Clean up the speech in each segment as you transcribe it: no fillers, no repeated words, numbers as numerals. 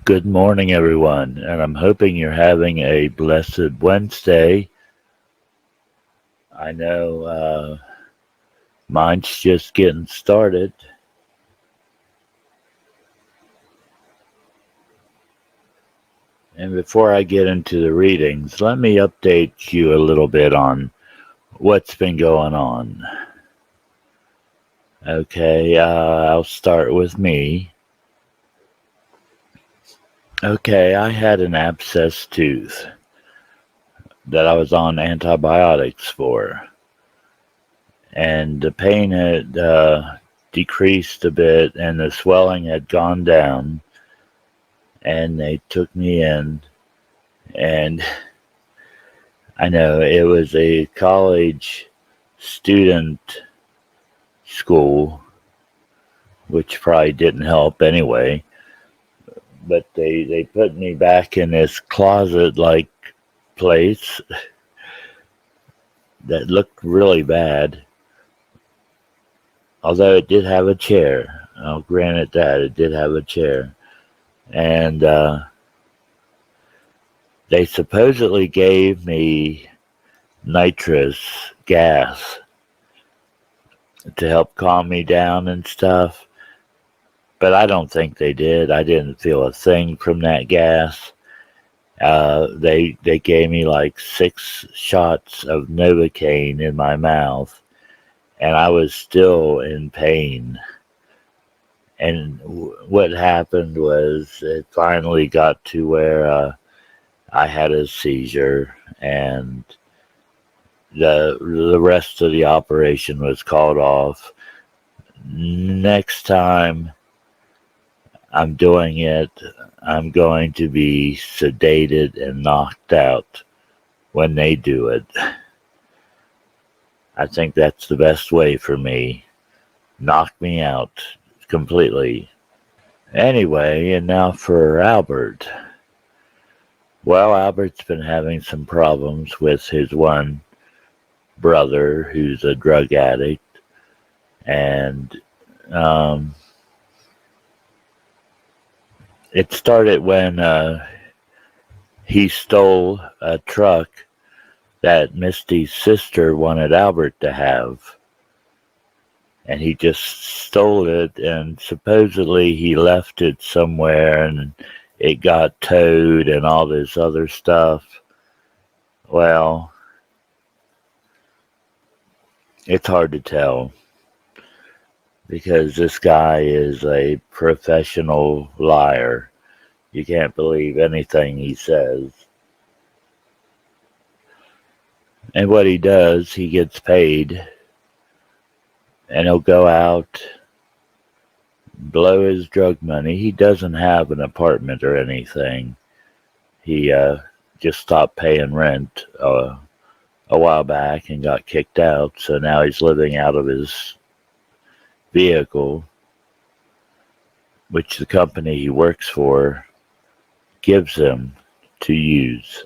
Good morning, everyone, and I'm hoping you're having a blessed Wednesday. I know mine's just getting started. And before I get into the readings, let me update you a little bit on what's been going on. Okay, I'll start with me. Okay, I had an abscess tooth that I was on antibiotics for, and the pain had decreased a bit, and the swelling had gone down, and they took me in, and I know it was a college student school, which probably didn't help anyway, but they put me back in this closet like place that looked really bad, although it did have a chair. I'll grant it that it did have a chair. And they supposedly gave me nitrous gas to help calm me down and stuff, but I don't think they did. I didn't feel a thing from that gas. They gave me like 6 shots of Novocaine in my mouth, and I was still in pain. And what happened was it finally got to where I had a seizure, and the rest of the operation was called off. Next time I'm doing it, I'm going to be sedated and knocked out when they do it. I think that's the best way for me. Knock me out completely. Anyway, and now for Albert. Well, Albert's been having some problems with his one brother who's a drug addict, and it started when he stole a truck that Misty's sister wanted Albert to have. And he just stole it, and supposedly he left it somewhere, and it got towed and all this other stuff. Well, it's hard to tell, because this guy is a professional liar. You can't believe anything he says. And what he does, he gets paid, and he'll go out, blow his drug money. He doesn't have an apartment or anything. He just stopped paying rent a while back and got kicked out, so now he's living out of his vehicle, which the company he works for gives him to use.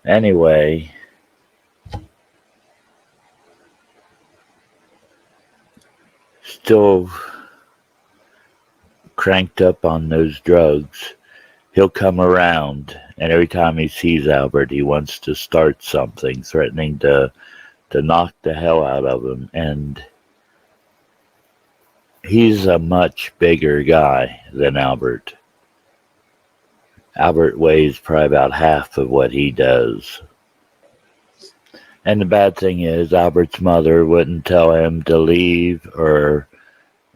Anyway, still cranked up on those drugs. He'll come around, and every time he sees Albert, he wants to start something, threatening to knock the hell out of him. And he's a much bigger guy than Albert. Albert weighs probably about half of what he does. And the bad thing is, Albert's mother wouldn't tell him to leave or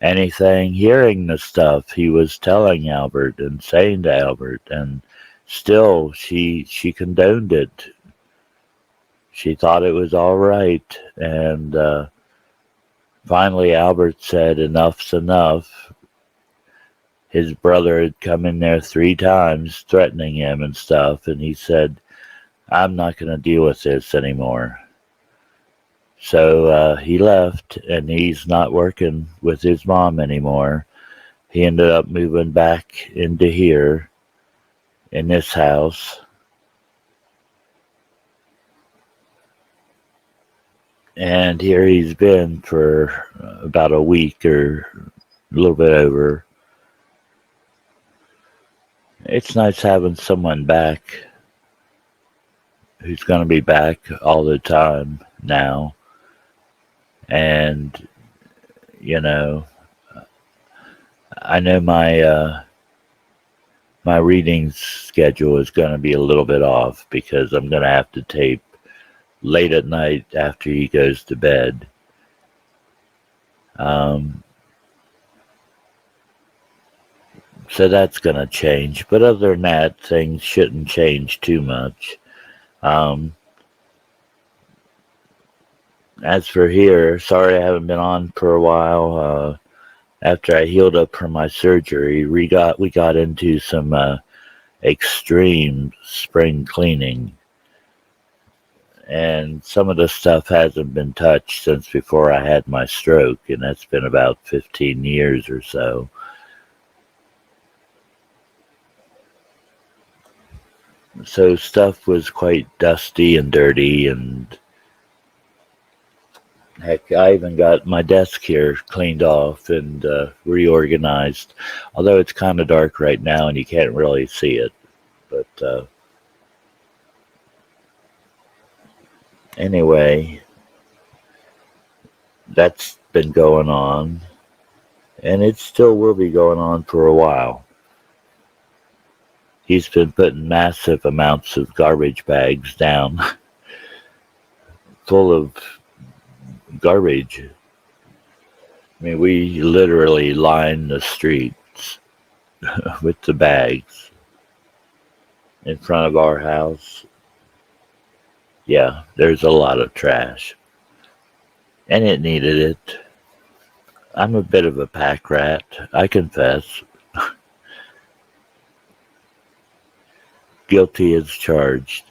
anything, hearing the stuff he was telling Albert and saying to Albert, and still she condoned it. She thought it was all right, and finally Albert said enough's enough. His brother had come in there 3 times threatening him and stuff, and he said, I'm not going to deal with this anymore. So he left, and he's not working with his mom anymore. He ended up moving back into here, in this house. And here he's been for about a week or a little bit over. it's nice having someone back who's going to be back all the time now. And, you know, I know my reading schedule is going to be a little bit off because I'm going to have to tape late at night after he goes to bed. So that's going to change. But other than that, things shouldn't change too much. As for here, sorry I haven't been on for a while. After I healed up from my surgery, we got into some extreme spring cleaning. And some of the stuff hasn't been touched since before I had my stroke, and that's been about 15 years or so. So stuff was quite dusty and dirty, and heck, I even got my desk here cleaned off and reorganized, although it's kind of dark right now and you can't really see it. But anyway, that's been going on, and it still will be going on for a while. He's been putting massive amounts of garbage bags down full of garbage. I mean, we literally line the streets with the bags in front of our house. Yeah, there's a lot of trash. And it needed it. I'm a bit of a pack rat, I confess. Guilty as charged.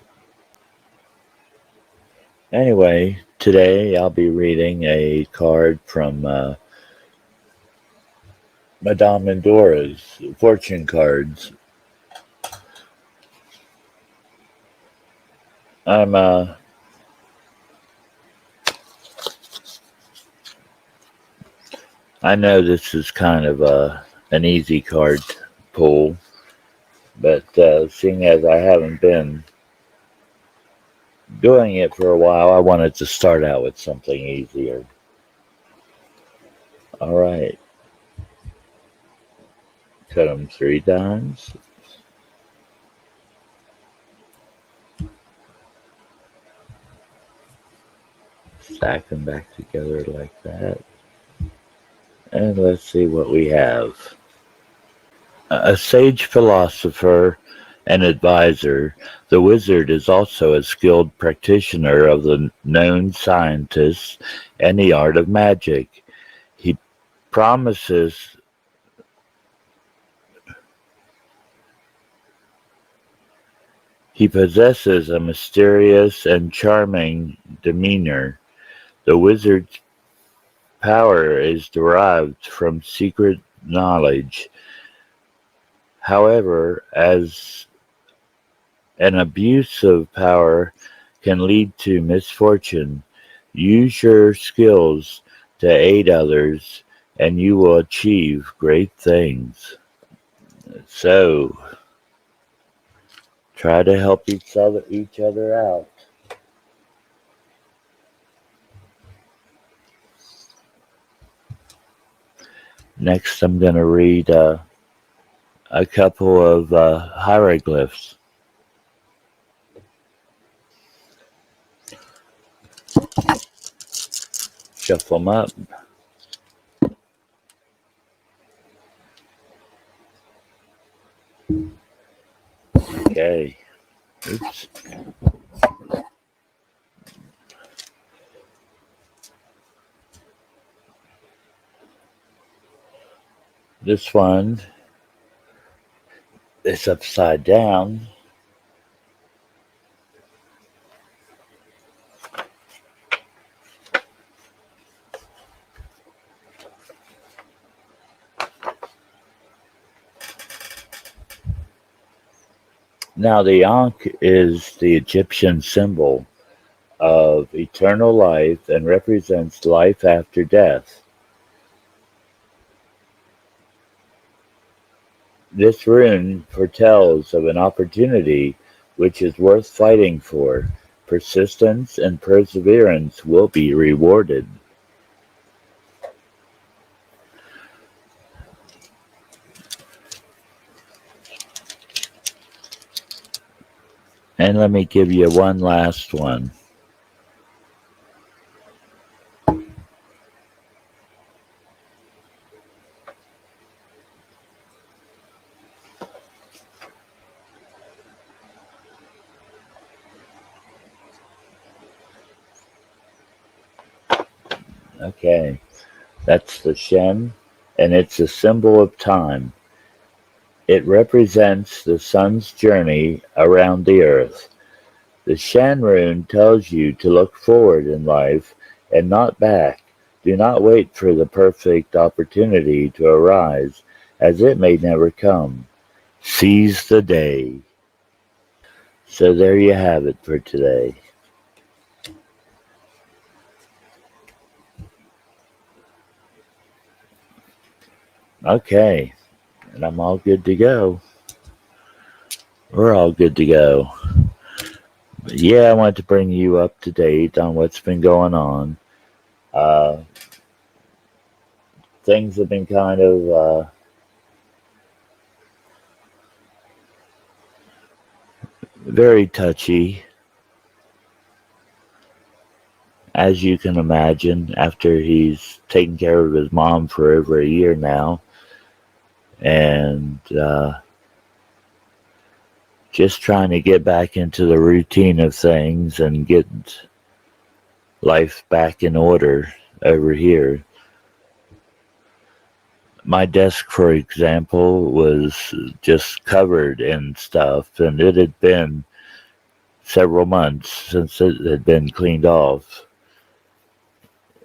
Anyway, today I'll be reading a card from Madame Mendora's fortune cards. I know this is kind of an easy card pull, but seeing as I haven't been doing it for a while, I wanted to start out with something easier. All right. Cut them 3 times. Stack them back together like that. And let's see what we have. A sage philosopher and advisor, the wizard is also a skilled practitioner of the known scientists and the art of magic. He possesses a mysterious and charming demeanor. The wizard's power is derived from secret knowledge. However, as an abuse of power can lead to misfortune, use your skills to aid others and you will achieve great things. So, try to help each other out. Next, I'm going to read a couple of hieroglyphs. Shuffle them up. Okay. Oops. This one is upside down. Now the Ankh is the Egyptian symbol of eternal life and represents life after death. This rune foretells of an opportunity which is worth fighting for. Persistence and perseverance will be rewarded. And let me give you one last one. Okay, that's the Shen, and it's a symbol of time. It represents the sun's journey around the earth. The Shen rune tells you to look forward in life and not back. Do not wait for the perfect opportunity to arise, as it may never come. Seize the day. So there you have it for today. Okay, and I'm all good to go. We're all good to go. But yeah, I want to bring you up to date on what's been going on. Uh, things have been kind of very touchy, as you can imagine, after he's taken care of his mom for over a year now. And just trying to get back into the routine of things and get life back in order over here. My desk, for example, was just covered in stuff, and it had been several months since it had been cleaned off.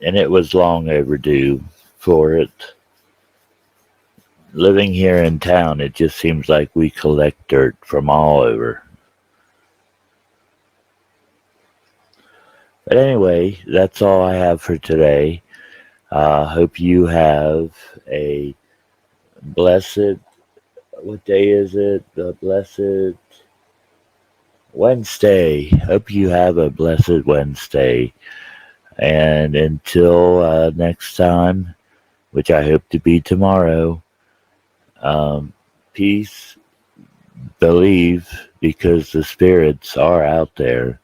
And it was long overdue for it. Living here in town, it just seems like we collect dirt from all over. But anyway, that's all I have for today. Hope you have a blessed, what day is it? The blessed Wednesday. Hope you have a blessed Wednesday. And until next time, which I hope to be tomorrow, peace, believe, because the spirits are out there.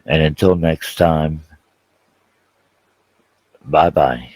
And until next time, bye-bye.